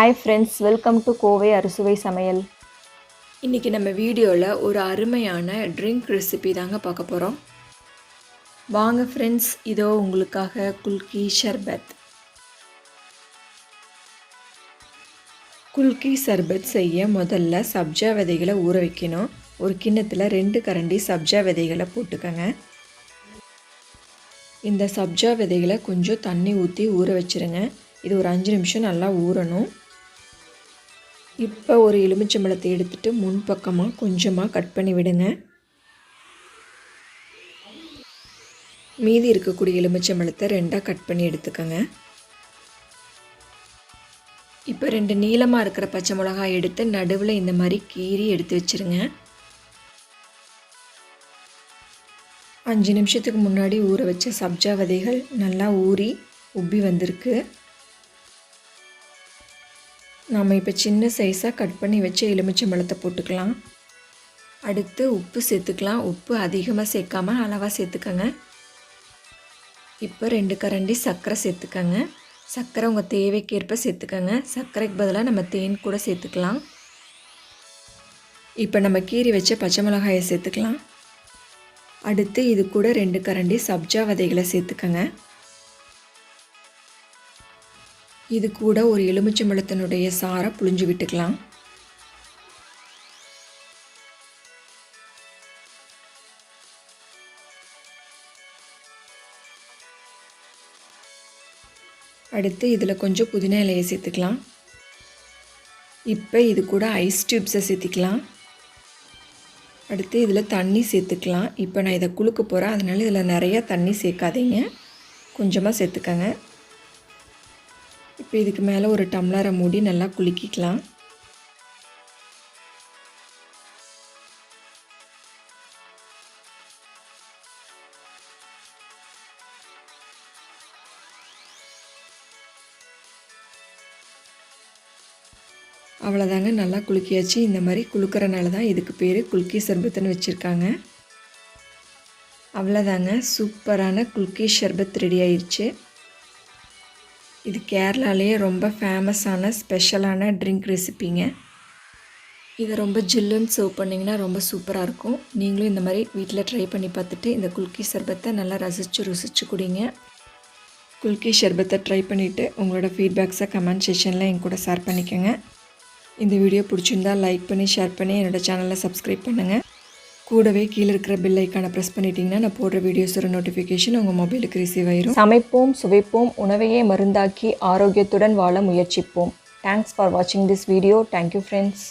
Hi friends, welcome to Kovai அறுசுவை சமையல். இன்றைக்கி நம்ம வீடியோவில் ஒரு அருமையான ட்ரிங்க் ரெசிபி தாங்க பார்க்க போகிறோம். வாங்க ஃப்ரெண்ட்ஸ், இதோ உங்களுக்காக குல்கி சர்பத். குல்கி சர்பத் செய்ய முதல்ல சப்ஜா விதைகளை ஊற வைக்கணும். ஒரு கிண்ணத்தில் 2 கரண்டி சப்ஜா விதைகளை போட்டுக்கோங்க. இந்த சப்ஜா விதைகளை கொஞ்சம் தண்ணி ஊற்றி ஊற வச்சுருங்க. இது ஒரு 5 நிமிஷம் நல்லா ஊறணும். இப்போ ஒரு எலுமிச்சம்பழத்தை எடுத்துகிட்டு முன்பக்கமாக கொஞ்சமாக கட் பண்ணி விடுங்க. மீதி இருக்கக்கூடிய எலுமிச்சம்பழத்தை 2ஆக கட் பண்ணி எடுத்துக்கோங்க. இப்போ 2 நீளமாக இருக்கிற பச்சை மிளகாய் எடுத்து நடுவில் இந்த மாதிரி கீறி எடுத்து வச்சுருங்க. 5 நிமிஷத்துக்கு முன்னாடி ஊற வச்ச சப்ஜா விதைகள் நல்லா ஊறி உப்பி வந்திருக்கு. நாம் இப்போ சின்ன சைஸாக கட் பண்ணி வச்ச எலுமிச்சம்பழத்தை போட்டுக்கலாம். அடுத்து உப்பு சேர்த்துக்கலாம். உப்பு அதிகமாக சேர்க்காமல் அளவாக சேர்த்துக்கோங்க. இப்போ 2 கரண்டி சர்க்கரை சேர்த்துக்கோங்க. சர்க்கரை உங்கள் தேவைக்கேற்ப சேர்த்துக்கோங்க. சர்க்கரைக்கு பதிலாக நம்ம தேன் கூட சேர்த்துக்கலாம். இப்போ நம்ம கீறி வச்ச பச்சை மிளகாயை சேர்த்துக்கலாம். அடுத்து இது கூட 2 கரண்டி சப்ஜா விதைகளை சேர்த்துக்கோங்க. இது கூட ஒரு எலுமிச்சம்பழத்தினுடைய சாறை புழிஞ்சு விட்டுக்கலாம். அடுத்து இதில் கொஞ்சம் புதினா இலையை சேர்த்துக்கலாம். இப்போ இது கூட ஐஸ் டியூப்ஸை சேர்த்துக்கலாம். அடுத்து இதில் தண்ணி சேர்த்துக்கலாம். இப்போ நான் இதை குலுக்க போகிறேன், அதனால் இதில் நிறையா தண்ணி சேர்க்காதீங்க, கொஞ்சமாக சேர்த்துக்கங்க. இப்போ இதுக்கு மேலே ஒரு டம்ளரை மூடி நல்லா குலுக்கிக்கலாம். அவ்வளோதாங்க, நல்லா குலுக்கியாச்சு. இந்த மாதிரி குலுக்கிறனால தான் இதுக்கு பேர் குல்கி சர்பத்துன்னு வச்சுருக்காங்க. அவ்வளோதாங்க, சூப்பரான குல்கி சர்பத் ரெடி ஆயிடுச்சு. இது கேரளாலேயே ரொம்ப ஃபேமஸான ஸ்பெஷலான ட்ரிங்க் ரெசிப்பிங்க. இதை ரொம்ப ஜில்லுன்னு சர்வ் பண்ணிங்கன்னா ரொம்ப சூப்பராக இருக்கும். நீங்களும் இந்த மாதிரி வீட்டில் ட்ரை பண்ணி பார்த்துட்டு இந்த குல்கி சர்பத்தை நல்லா ருசித்து குடிங்க. குல்கி சர்பத்தை ட்ரை பண்ணிவிட்டு உங்களோட ஃபீட்பேக்ஸை கமெண்ட் செக்ஷனில் என் கூட ஷேர் பண்ணிக்கோங்க. இந்த வீடியோ பிடிச்சிருந்தால் லைக் பண்ணி ஷேர் பண்ணி என்னோடய சேனலை சப்ஸ்கிரைப் பண்ணுங்கள். கூடவே கீழே இருக்கிற பெல் ஐக்கானை ப்ரெஸ் பண்ணிட்டீங்கன்னா நான் போடுற வீடியோஸோட நோட்டிஃபிகேஷன் உங்கள் மொபைலுக்கு ரிசீவ் ஆயிரும். சமைப்போம், சுவைப்போம், உணவையே மருந்தாக்கி ஆரோக்கியத்துடன் வாழ முயற்சிப்போம். தேங்க்ஸ் ஃபார் வாட்சிங் திஸ் வீடியோ. Thank you friends.